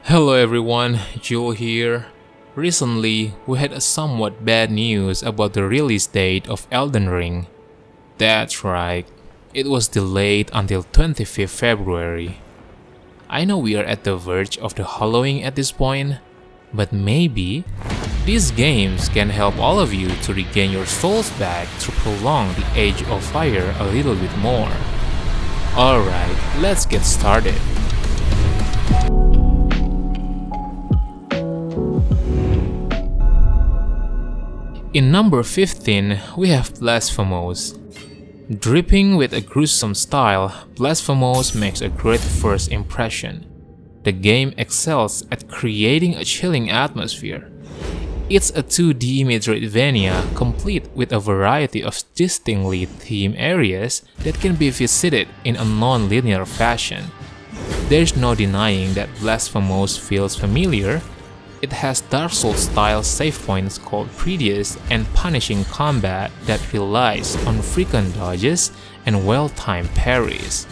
Hello everyone, Joe here. Recently, we had a somewhat bad news about the release date of Elden Ring. That's right, it was delayed until 25th February. I know we are at the verge of the Halloween at this point, but maybe these games can help all of you to regain your souls back to prolong the Age of Fire a little bit more. Alright, let's get started. In number 15, we have Blasphemous. Dripping with a gruesome style, Blasphemous makes a great first impression. The game excels at creating a chilling atmosphere. It's a 2D Metroidvania complete with a variety of distinctly themed areas that can be visited in a non-linear fashion. There's no denying that Blasphemous feels familiar. It has Dark Souls-style save points called Quietus and punishing combat that relies on frequent dodges and well-timed parries.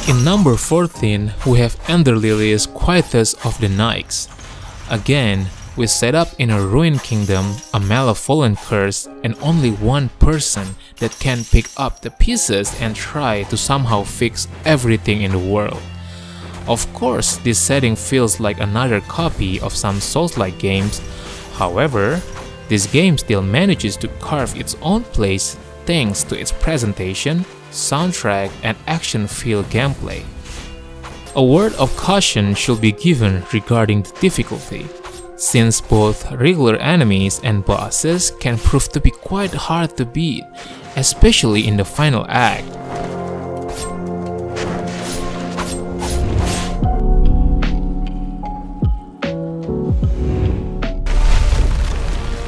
In number 14, we have Lilies, Quietus of the Nights. Again, we set up in a ruined kingdom, a malevolent curse, and only one person that can pick up the pieces and try to somehow fix everything in the world. Of course, this setting feels like another copy of some Souls-like games. However, this game still manages to carve its own place thanks to its presentation, soundtrack, and action-filled gameplay. A word of caution should be given regarding the difficulty, since both regular enemies and bosses can prove to be quite hard to beat, especially in the final act.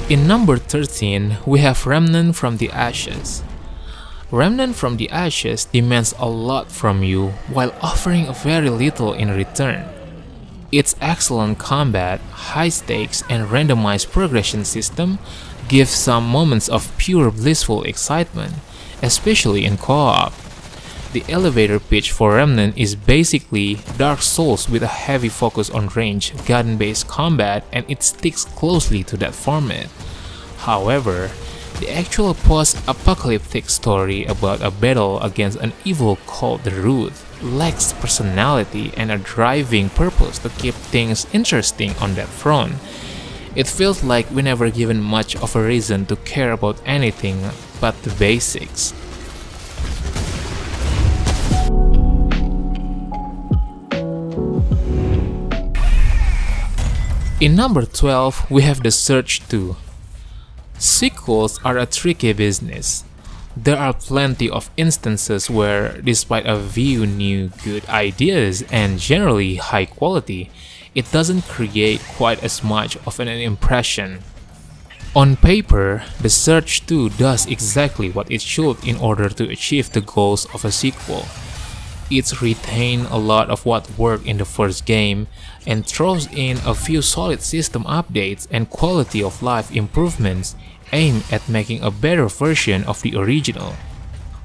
In number 13, we have Remnant from the Ashes. Remnant from the Ashes demands a lot from you while offering very little in return. Its excellent combat, high stakes, and randomized progression system give some moments of pure blissful excitement, especially in co-op. The elevator pitch for Remnant is basically Dark Souls with a heavy focus on range, gun-based combat, and it sticks closely to that format. However, the actual post-apocalyptic story about a battle against an evil called the Root lacks personality and a driving purpose to keep things interesting on that front. It feels like we never given much of a reason to care about anything but the basics. In number 12, we have The Surge 2. Sequels are a tricky business. There are plenty of instances where, despite a few new good ideas and generally high quality, it doesn't create quite as much of an impression. On paper, The Surge 2 does exactly what it should in order to achieve the goals of a sequel. It's retained a lot of what worked in the first game and throws in a few solid system updates and quality of life improvements aimed at making a better version of the original.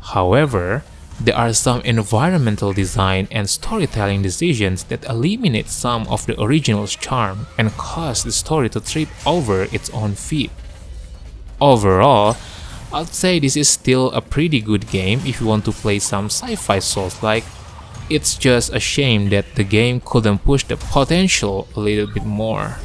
However, there are some environmental design and storytelling decisions that eliminate some of the original's charm and cause the story to trip over its own feet. Overall, I'd say this is still a pretty good game if you want to play some sci-fi Souls-like. It's just a shame that the game couldn't push the potential a little bit more.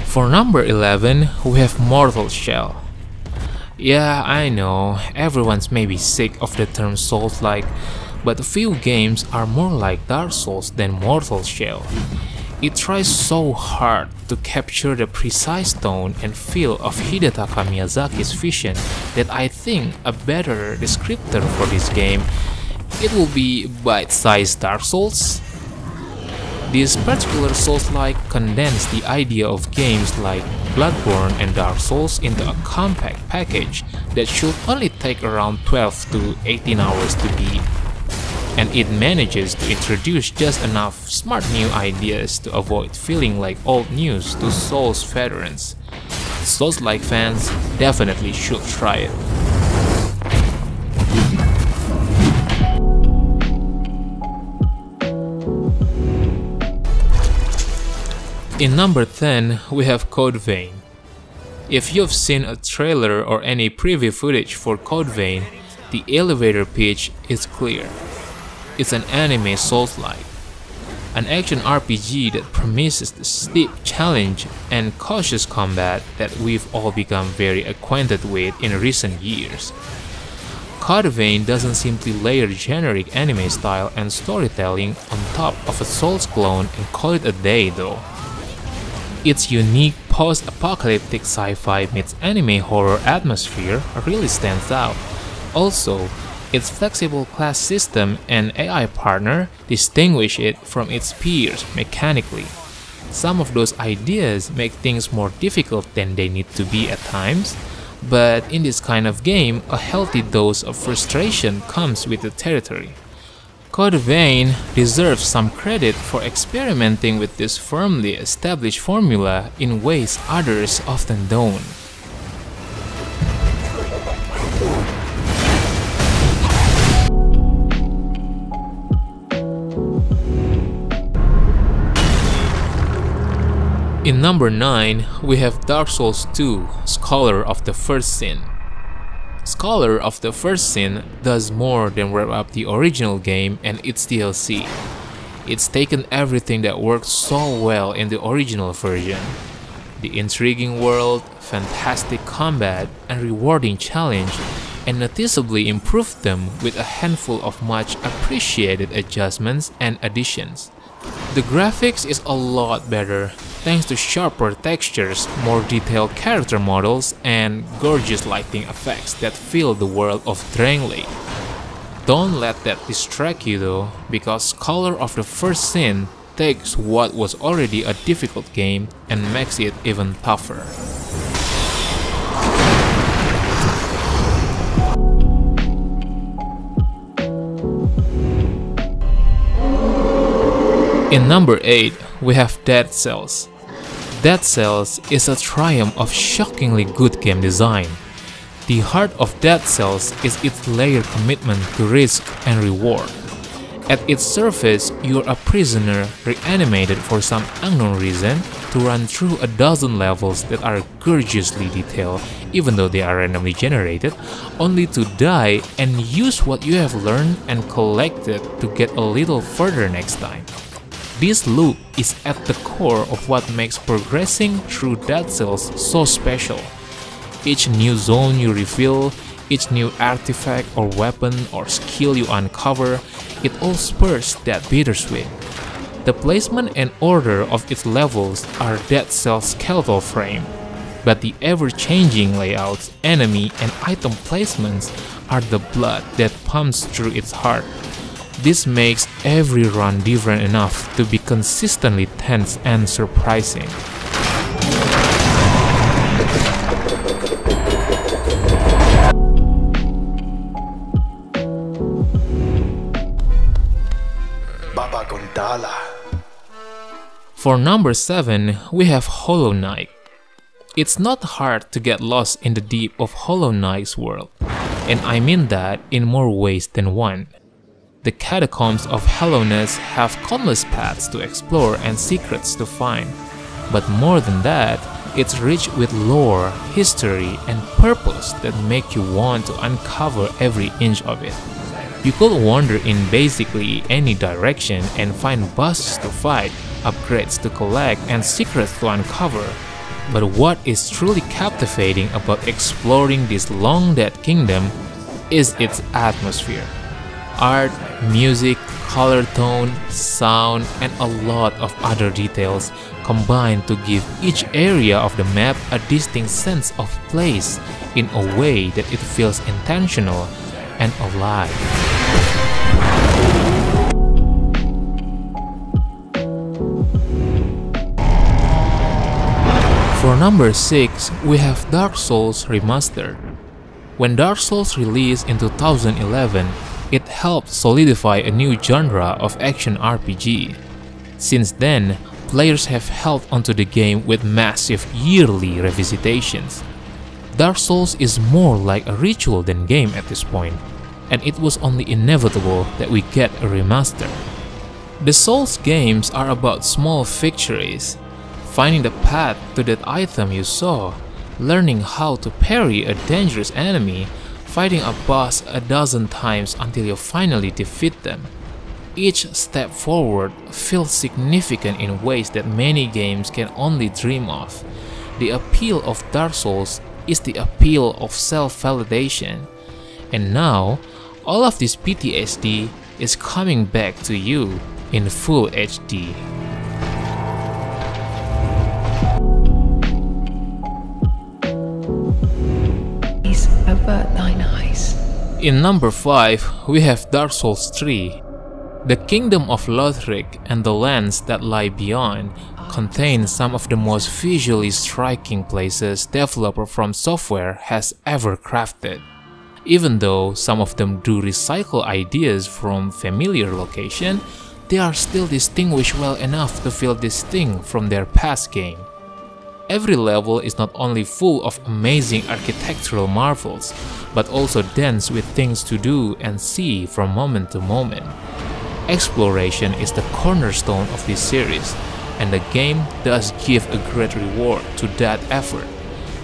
For number 11, we have Mortal Shell. Yeah, I know, everyone's maybe sick of the term Souls-like, but few games are more like Dark Souls than Mortal Shell. It tries so hard to capture the precise tone and feel of Hidetaka Miyazaki's vision that I think a better descriptor for this game, it will be bite-sized Dark Souls. This particular Souls-like condensed the idea of games like Bloodborne and Dark Souls into a compact package that should only take around 12 to 18 hours to beat. and it manages to introduce just enough smart new ideas to avoid feeling like old news to Souls veterans. Souls-like fans definitely should try it. In number 10, we have Code Vein. If you've seen a trailer or any preview footage for Code Vein, the elevator pitch is clear. It's an anime Souls-like, an action RPG that promises the steep challenge and cautious combat that we've all become very acquainted with in recent years. Code Vein doesn't simply layer generic anime style and storytelling on top of a Souls clone and call it a day though. Its unique post-apocalyptic sci-fi meets anime horror atmosphere really stands out. Also, its flexible class system and AI partner distinguish it from its peers mechanically. Some of those ideas make things more difficult than they need to be at times, but in this kind of game, a healthy dose of frustration comes with the territory. Code Vein deserves some credit for experimenting with this firmly established formula in ways others often don't. In number 9, we have Dark Souls 2, Scholar of the First Sin. Scholar of the First Sin does more than wrap up the original game and its DLC. It's taken everything that worked so well in the original version. The intriguing world, fantastic combat, and rewarding challenge, and noticeably improved them with a handful of much appreciated adjustments and additions. The graphics is a lot better, thanks to sharper textures, more detailed character models, and gorgeous lighting effects that fill the world of Drangleic. Don't let that distract you though, because Scholar of the First Sin takes what was already a difficult game and makes it even tougher. In number 8, we have Dead Cells. Dead Cells is a triumph of shockingly good game design. The heart of Dead Cells is its layered commitment to risk and reward. At its surface, you're a prisoner reanimated for some unknown reason to run through a dozen levels that are gorgeously detailed, even though they are randomly generated, only to die and use what you have learned and collected to get a little further next time. This loop is at the core of what makes progressing through Dead Cells so special. Each new zone you reveal, each new artifact or weapon or skill you uncover, it all spurs that bittersweet. The placement and order of its levels are Dead Cells' skeletal frame, but the ever-changing layouts, enemy and item placements are the blood that pumps through its heart. This makes every run different enough to be consistently tense and surprising. For number 7, we have Hollow Knight. It's not hard to get lost in the deep of Hollow Knight's world, and I mean that in more ways than one. The catacombs of Hallowness have countless paths to explore and secrets to find. But more than that, it's rich with lore, history, and purpose that make you want to uncover every inch of it. You could wander in basically any direction and find bosses to fight, upgrades to collect, and secrets to uncover. But what is truly captivating about exploring this long-dead kingdom is its atmosphere. Art, music, color tone, sound, and a lot of other details combine to give each area of the map a distinct sense of place in a way that it feels intentional and alive. For number 6, we have Dark Souls Remastered. When Dark Souls released in 2011, It helped solidify a new genre of action RPG. Since then, players have held onto the game with massive yearly revisitations. Dark Souls is more like a ritual than game at this point, and it was only inevitable that we get a remaster. The Souls games are about small victories, finding the path to that item you saw, learning how to parry a dangerous enemy, fighting a boss a dozen times until you finally defeat them. Each step forward feels significant in ways that many games can only dream of. The appeal of Dark Souls is the appeal of self-validation. And now, all of this PTSD is coming back to you in full HD. Avert thine eyes. In number 5, we have Dark Souls 3. The Kingdom of Lothric and the lands that lie beyond contain some of the most visually striking places developer From Software has ever crafted. Even though some of them do recycle ideas from familiar location, they are still distinguished well enough to feel distinct from their past game. Every level is not only full of amazing architectural marvels, but also dense with things to do and see from moment to moment. Exploration is the cornerstone of this series, and the game does give a great reward to that effort.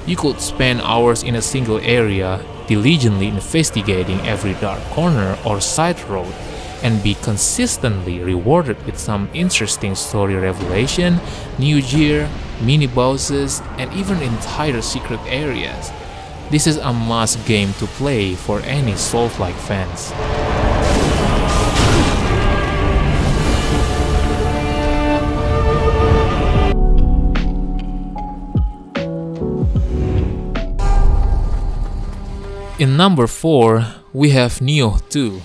You could spend hours in a single area, diligently investigating every dark corner or side road, and be consistently rewarded with some interesting story revelation, new gear, mini-bosses, and even entire secret areas. This is a must game to play for any Souls-like fans. In number 4, we have Nioh 2.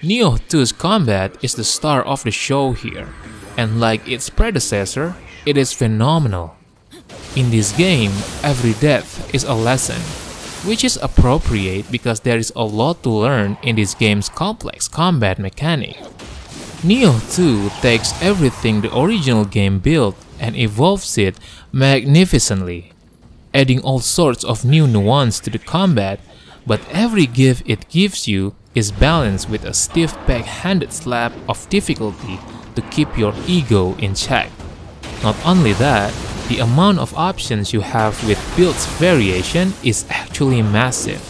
Nioh 2's combat is the star of the show here, and like its predecessor, it is phenomenal. In this game, every death is a lesson, which is appropriate because there is a lot to learn in this game's complex combat mechanic. Nioh 2 takes everything the original game built and evolves it magnificently, adding all sorts of new nuance to the combat, but every gift it gives you is balanced with a stiff backhanded slap of difficulty to keep your ego in check. Not only that, the amount of options you have with builds variation is actually massive.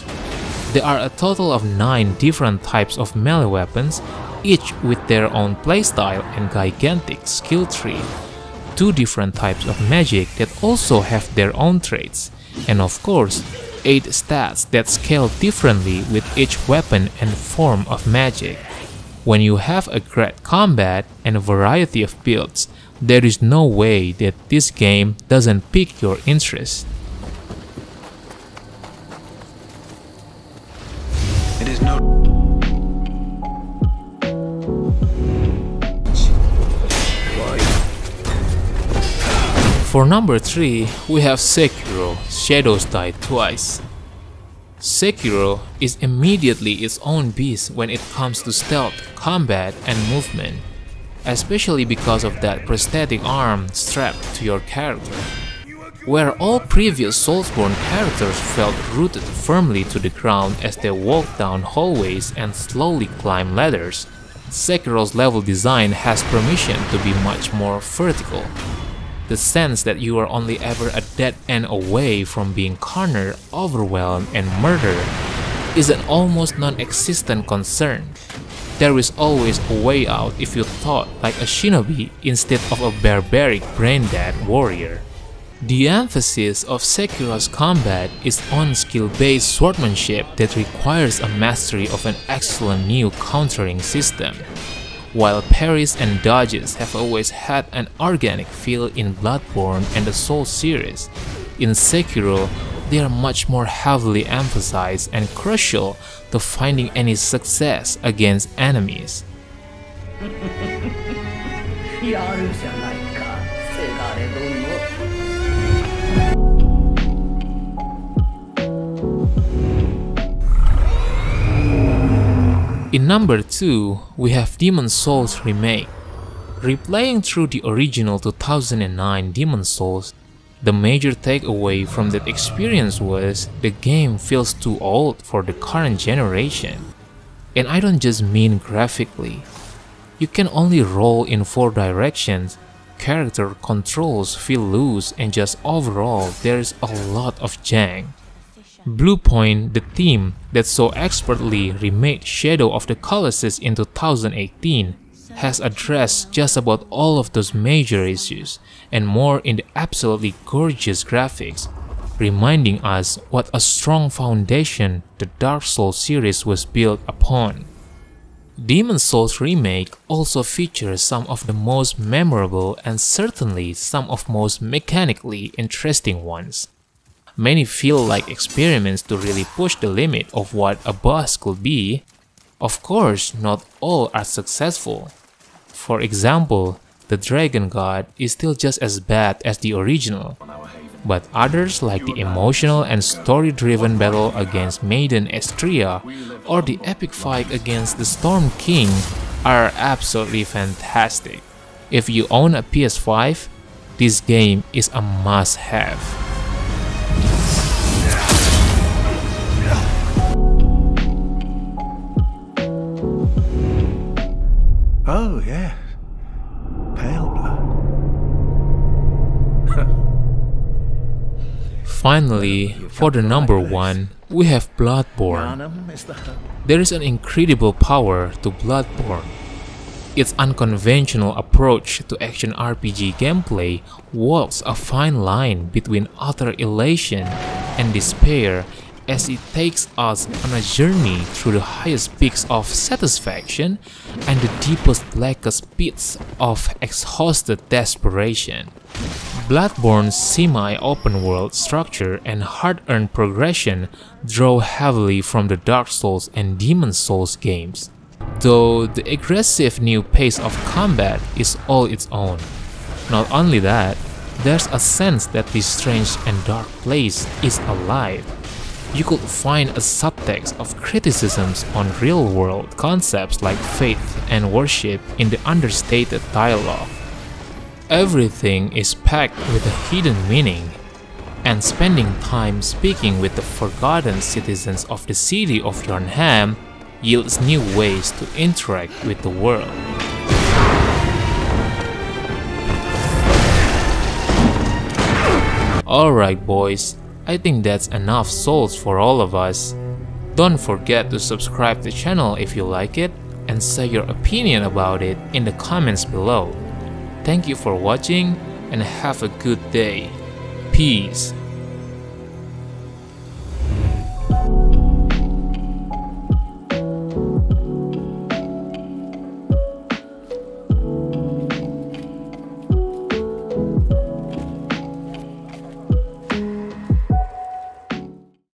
There are a total of 9 different types of melee weapons, each with their own playstyle and gigantic skill tree. 2 different types of magic that also have their own traits, and of course, 8 stats that scale differently with each weapon and form of magic. When you have a great combat and a variety of builds, there is no way that this game doesn't pique your interest. It is no For number 3, we have Sekiro, Shadows Die Twice. Sekiro is immediately its own beast when it comes to stealth, combat, and movement, especially because of that prosthetic arm strapped to your character. Where all previous Soulsborne characters felt rooted firmly to the ground as they walked down hallways and slowly climbed ladders, Sekiro's level design has permission to be much more vertical. The sense that you are only ever a dead end away from being cornered, overwhelmed, and murdered is an almost non-existent concern. There is always a way out if you thought like a shinobi instead of a barbaric brain-dead warrior. The emphasis of Sekiro's combat is on skill-based swordsmanship that requires a mastery of an excellent new countering system. While parries and dodges have always had an organic feel in Bloodborne and the Souls series, in Sekiro they are much more heavily emphasized and crucial to finding any success against enemies. In number 2, we have Demon's Souls Remake. Replaying through the original 2009 Demon's Souls, the major takeaway from that experience was the game feels too old for the current generation. And I don't just mean graphically. You can only roll in 4 directions, character controls feel loose, and just overall there's a lot of jank. Bluepoint, the team that so expertly remade Shadow of the Colossus in 2018, has addressed just about all of those major issues and more in the absolutely gorgeous graphics, reminding us what a strong foundation the Dark Souls series was built upon. Demon's Souls Remake also features some of the most memorable and certainly some of most mechanically interesting ones. Many feel like experiments to really push the limit of what a boss could be. Of course, not all are successful. For example, the Dragon God is still just as bad as the original, but others like the emotional and story-driven battle against Maiden Estria or the epic fight against the Storm King are absolutely fantastic. If you own a PS5, this game is a must-have. Oh, yeah. Pale blood. Finally, for the number 1, we have Bloodborne. There is an incredible power to Bloodborne. Its unconventional approach to action RPG gameplay walks a fine line between utter elation and despair as it takes us on a journey through the highest peaks of satisfaction and the deepest, blackest pits of exhausted desperation. Bloodborne's semi-open world structure and hard-earned progression draw heavily from the Dark Souls and Demon's Souls games, though the aggressive new pace of combat is all its own. Not only that, there's a sense that this strange and dark place is alive. You could find a subtext of criticisms on real-world concepts like faith and worship in the understated dialogue. Everything is packed with a hidden meaning, and spending time speaking with the forgotten citizens of the city of Yharnam yields new ways to interact with the world. Alright boys, I think that's enough Souls for all of us. Don't forget to subscribe to the channel if you like it, and say your opinion about it in the comments below. Thank you for watching, and have a good day. Peace.